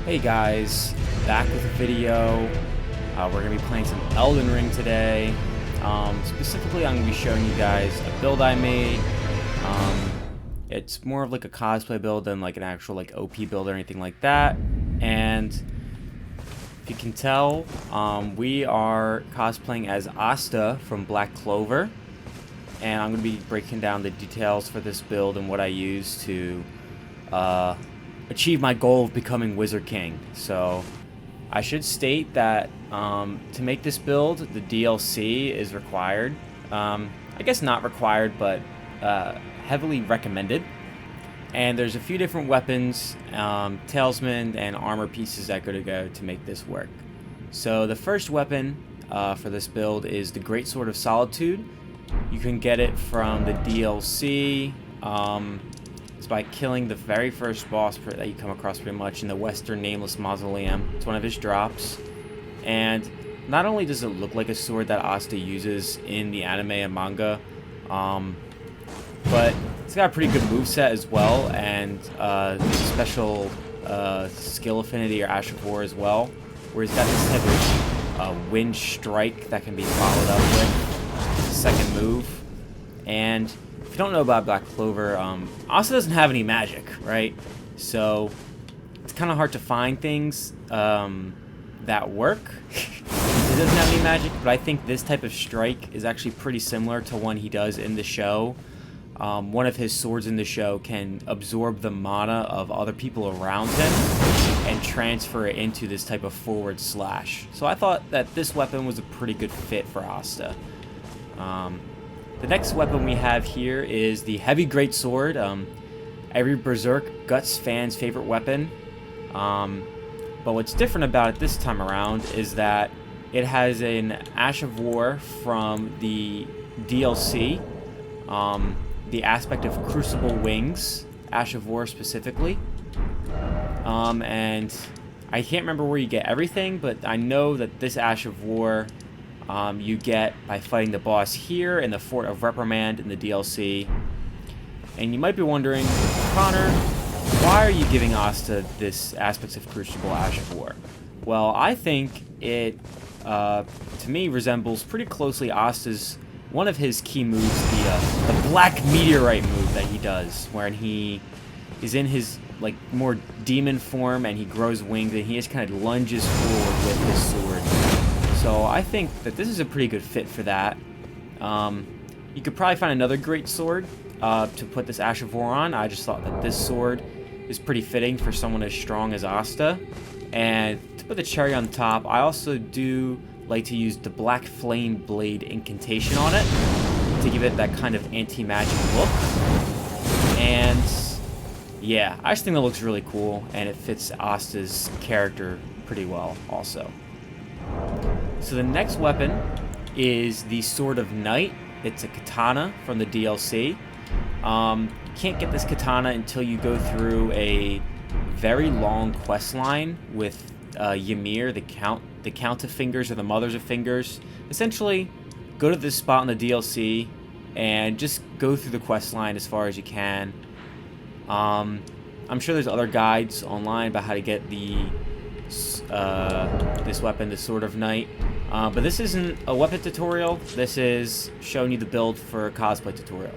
Hey guys, back with a video. We're going to be playing some Elden Ring today. Specifically, I'm going to be showing you guys a build I made. It's more of like a cosplay build than like an actual like OP build or anything like that. And if you can tell, we are cosplaying as Asta from Black Clover. And I'm going to be breaking down the details for this build and what I use to achieve my goal of becoming Wizard King. So I should state that to make this build, the DLC is required. I guess not required, but heavily recommended. And there's a few different weapons, talisman, and armor pieces that go to make this work. So the first weapon for this build is the Greatsword of Solitude. You can get it from the DLC. It's by killing the very first boss that you come across pretty much in the Western Nameless Mausoleum. It's one of his drops. And not only does it look like a sword that Asta uses in the anime and manga, but it's got a pretty good moveset as well, and special skill affinity or Ash of War as well, where it's got this type of wind strike that can be followed up with second move. And if you don't know about Black Clover, Asta doesn't have any magic, right? So it's kind of hard to find things that work. He doesn't have any magic, but I think this type of strike is actually pretty similar to one he does in the show. One of his swords in the show can absorb the mana of other people around him and transfer it into this type of forward slash. So I thought that this weapon was a pretty good fit for Asta. The next weapon we have here is the Heavy Greatsword. Every Berserk Guts fan's favorite weapon. But what's different about it this time around is that it has an Ash of War from the DLC. The aspect of Crucible wings, Ash of War specifically. And I can't remember where you get everything, but I know that this Ash of War you get by fighting the boss here in the Fort of Reprimand in the DLC. And you might be wondering, Connor, why are you giving Asta this aspects of Crucible Ash of War? Well, I think it, to me, resembles pretty closely Asta's one of his key moves, the Black Meteorite move that he does, wherein he is in his like more demon form and he grows wings and he just kind of lunges forward with his sword. So I think that this is a pretty good fit for that. You could probably find another great sword to put this Ash of War on. I just thought that this sword is pretty fitting for someone as strong as Asta. And to put the cherry on top, I also do like to use the Black Flame Blade Incantation on it to give it that kind of anti-magic look. And yeah, I just think that looks really cool, and it fits Asta's character pretty well also. So the next weapon is the Sword of Night. It's a katana from the DLC. You can't get this katana until you go through a very long quest line with Ymir, the Count of Fingers, or the Mothers of Fingers. Essentially, go to this spot in the DLC and just go through the quest line as far as you can. I'm sure there's other guides online about how to get this weapon, the Sword of Night. But this isn't a weapon tutorial. This is showing you the build for a cosplay tutorial.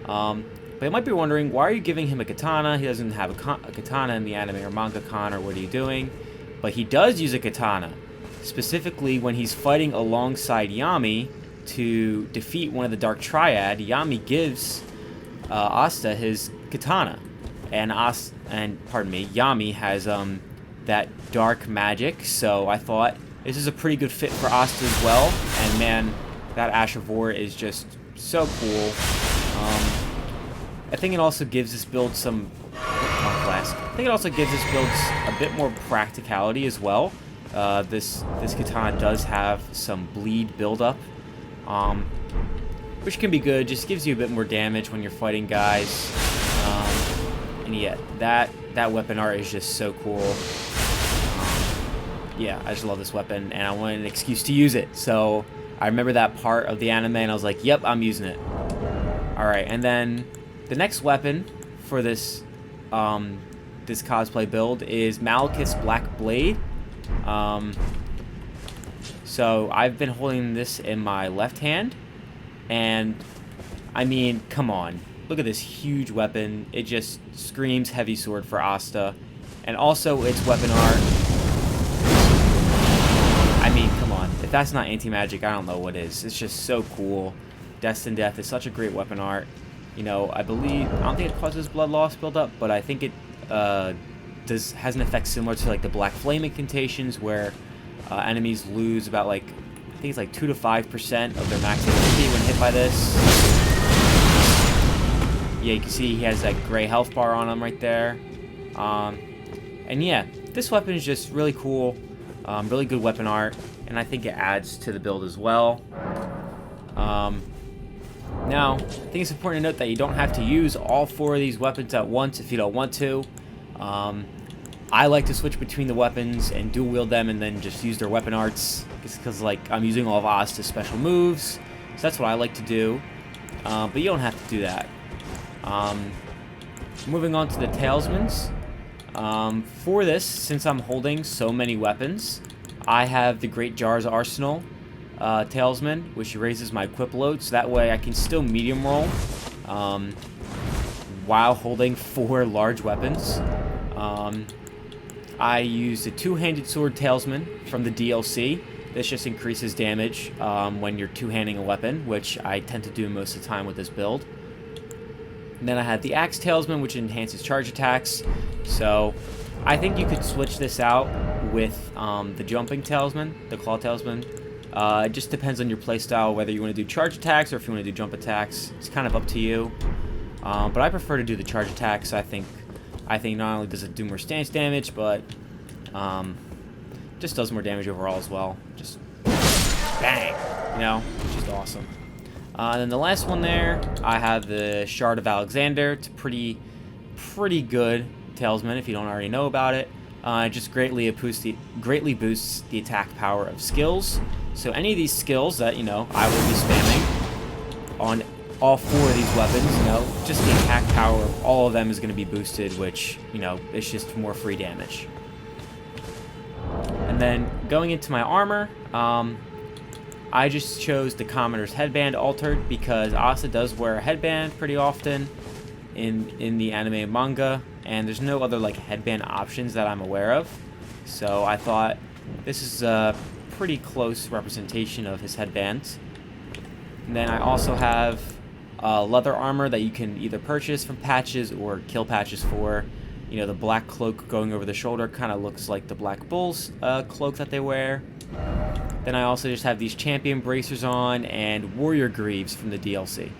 But you might be wondering, why are you giving him a katana? He doesn't have a katana in the anime or manga con, or what are you doing? But he does use a katana, specifically when he's fighting alongside Yami to defeat one of the Dark Triad. Yami gives Asta his katana, and Yami has that dark magic. So I thought this is a pretty good fit for Asta as well. And man, that Ash of War is just so cool. I think it also gives this build a bit more practicality as well. This katana does have some bleed buildup, which can be good. Just gives you a bit more damage when you're fighting guys. And yeah, that weapon art is just so cool. Yeah, I just love this weapon, and I wanted an excuse to use it. So I remember that part of the anime, and I was like, yep, I'm using it. Alright, and then the next weapon for this this cosplay build is Maliketh's Black Blade. So I've been holding this in my left hand, and I mean, come on, look at this huge weapon. It just screams heavy sword for Asta, and also its weapon art. I mean, come on, if that's not anti-magic, I don't know what is. It's just so cool. Destined Death is such a great weapon art. You know, I don't think it causes blood loss buildup, but I think it has an effect similar to like the Black Flame Incantations, where enemies lose about like, I think it's like 2 to 5% of their max HP when hit by this. Yeah, you can see he has that gray health bar on him right there. And yeah, this weapon is just really cool, really good weapon art, and I think it adds to the build as well. Now, I think it's important to note that you don't have to use all 4 of these weapons at once if you don't want to. I like to switch between the weapons and dual wield them and then just use their weapon arts. It's because like I'm using all of Asta's special moves, so that's what I like to do. But you don't have to do that. Moving on to the Talismans. For this, since I'm holding so many weapons, I have the Greatjar's Arsenal Talisman, which raises my equip load, so that way I can still medium roll while holding 4 large weapons. I use the two-handed sword Talisman from the DLC. This just increases damage when you're two-handing a weapon, which I tend to do most of the time with this build. And then I have the Axe Talisman, which enhances charge attacks. So I think you could switch this out with the Jumping Talisman, the Claw Talisman. It just depends on your playstyle, whether you want to do charge attacks or if you want to do jump attacks. It's kind of up to you. But I prefer to do the charge attacks. I think not only does it do more stance damage, but just does more damage overall as well. Just bang, you know, it's just awesome. And then the last one there, I have the Shard of Alexander. It's pretty good talisman if you don't already know about it. It just greatly boosts the attack power of skills. So any of these skills that, you know, I will be spamming on all 4 of these weapons, you know, just the attack power of all of them is going to be boosted, which, you know, it's just more free damage. And then going into my armor, I just chose the Commoner's Headband Altered because Asta does wear a headband pretty often in the anime and manga, and there's no other like headband options that I'm aware of. So I thought this is a pretty close representation of his headbands. And then I also have leather armor that you can either purchase from patches or kill patches for. You know, the black cloak going over the shoulder kind of looks like the Black Bull's cloak that they wear. Then I also just have these champion bracers on and warrior greaves from the DLC.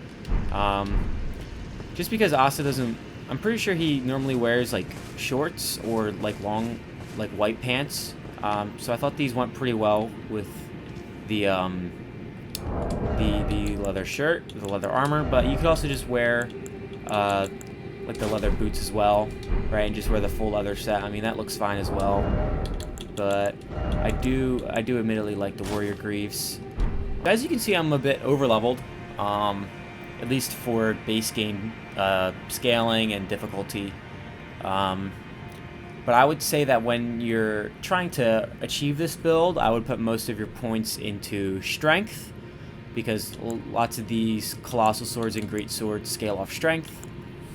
Just because Asta doesn't... I'm pretty sure he normally wears like shorts or like long like white pants. So I thought these went pretty well with the leather shirt, the leather armor, but you could also just wear like the leather boots as well, right? And just wear the full leather set. I mean, that looks fine as well. But I do admittedly like the warrior greaves. But as you can see, I'm a bit over leveled, at least for base game scaling and difficulty. But I would say that when you're trying to achieve this build, I would put most of your points into strength, because lots of these colossal swords and great swords scale off strength.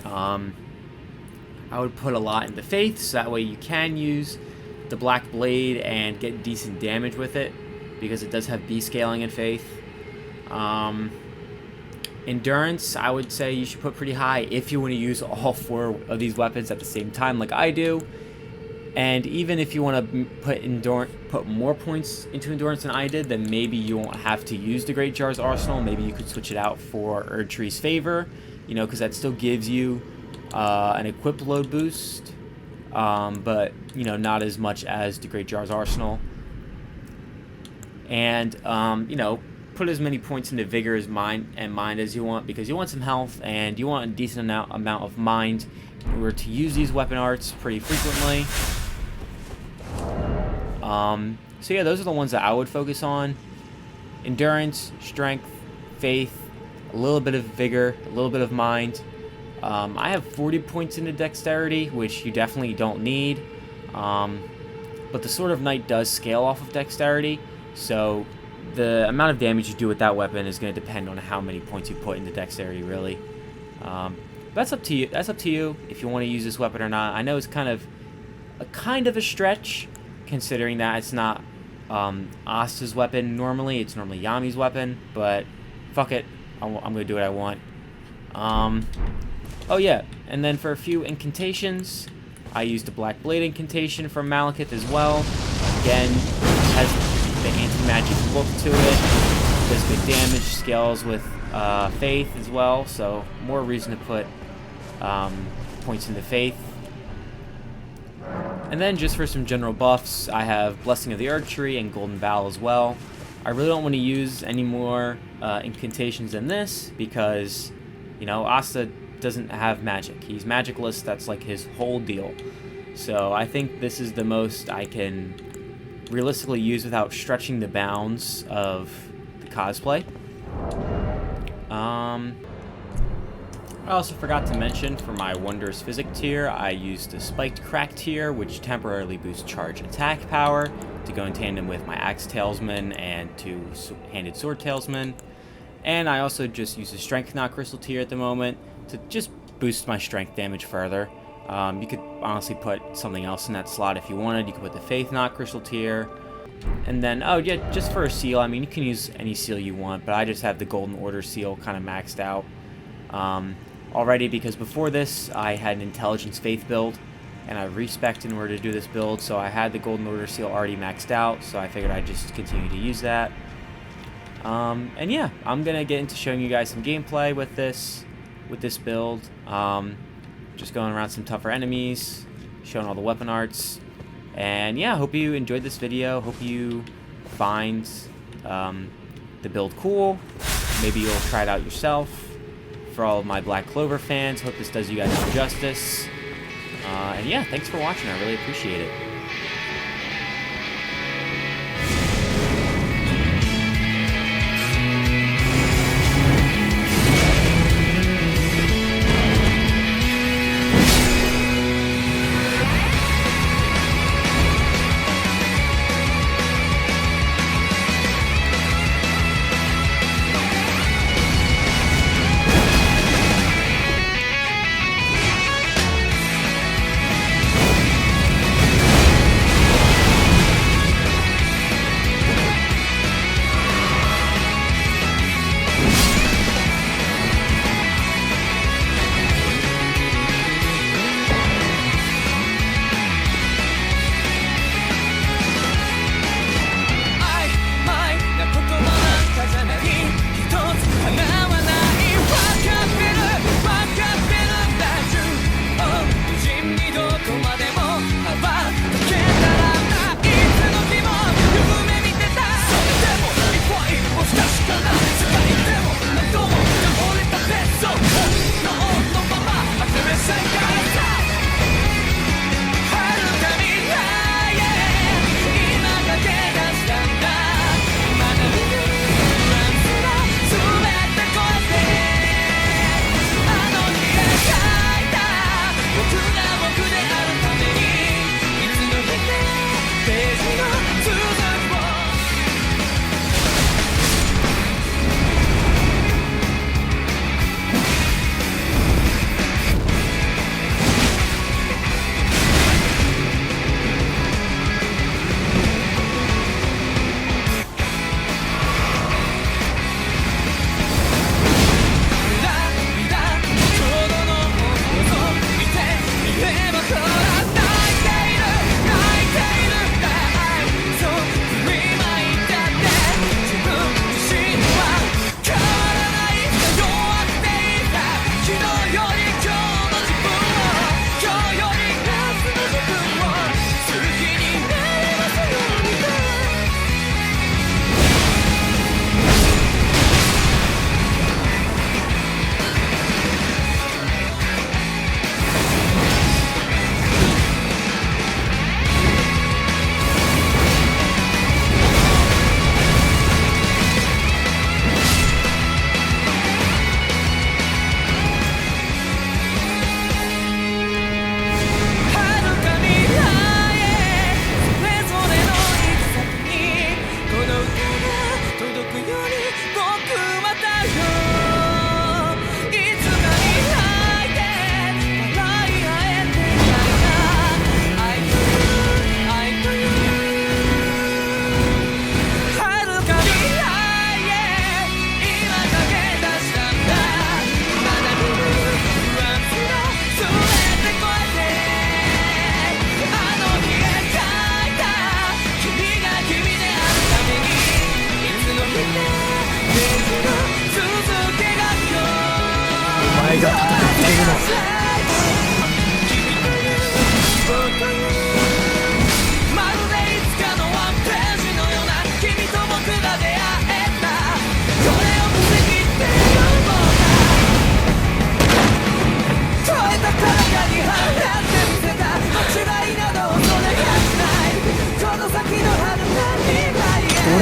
I would put a lot into faith, so that way you can use the Black Blade and get decent damage with it, because it does have B scaling in faith. Endurance, I would say you should put pretty high if you want to use all 4 of these weapons at the same time like I do. And even if you want to put more points into endurance than I did, then maybe you won't have to use the Greatjar's Arsenal. Maybe you could switch it out for Erdtree's Favor, you know, because that still gives you an equip load boost, but, you know, not as much as the Greatjar's Arsenal. And, you know, put as many points into Vigor as mind as you want, because you want some health and you want a decent amount of mind in order to use these weapon arts pretty frequently. So yeah, those are the ones that I would focus on. Endurance, strength, faith, a little bit of vigor, a little bit of mind, I have 40 points into dexterity, which you definitely don't need. But the Sword of Night does scale off of dexterity, so the amount of damage you do with that weapon is going to depend on how many points you put into dexterity, really. That's up to you. That's up to you if you want to use this weapon or not. I know it's kind of a stretch, considering that it's not Asta's weapon normally. It's normally Yami's weapon, but fuck it. I'm going to do what I want. Oh yeah, and then for a few incantations, I used the Black Blade incantation from Maliketh as well. Again, has the anti-magic look to it. Does good damage, scales with Faith as well, so more reason to put points into Faith. And then just for some general buffs, I have Blessing of the Erdtree and Golden Bough as well. I really don't want to use any more incantations than this because, you know, Asta doesn't have magic. He's magicless. That's like his whole deal. So I think this is the most I can realistically use without stretching the bounds of the cosplay. I also forgot to mention for my Wondrous Physic tier, I used the Spiked Crack tier, which temporarily boosts charge attack power to go in tandem with my Axe Talisman and Two-Handed Sword Talisman. And I also just use the Strength Knot Crystal tier at the moment to just boost my strength damage further. You could honestly put something else in that slot if you wanted. You could put the Faith Knot Crystal tier. And then, oh yeah, just for a seal, I mean, you can use any seal you want, but I just have the Golden Order seal kind of maxed out already, because before this, I had an Intelligence Faith build, and I respec'd in order to do this build, so I had the Golden Order seal already maxed out, so I figured I'd just continue to use that. And yeah, I'm gonna get into showing you guys some gameplay with this build. Just going around some tougher enemies, showing all the weapon arts, and yeah, hope you enjoyed this video. Hope you find the build cool. Maybe you'll try it out yourself. For all of my Black Clover fans, hope this does you guys some justice. And yeah, thanks for watching. I really appreciate it.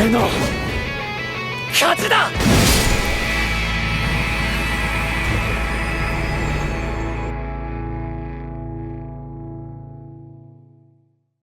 俺の勝ちだ。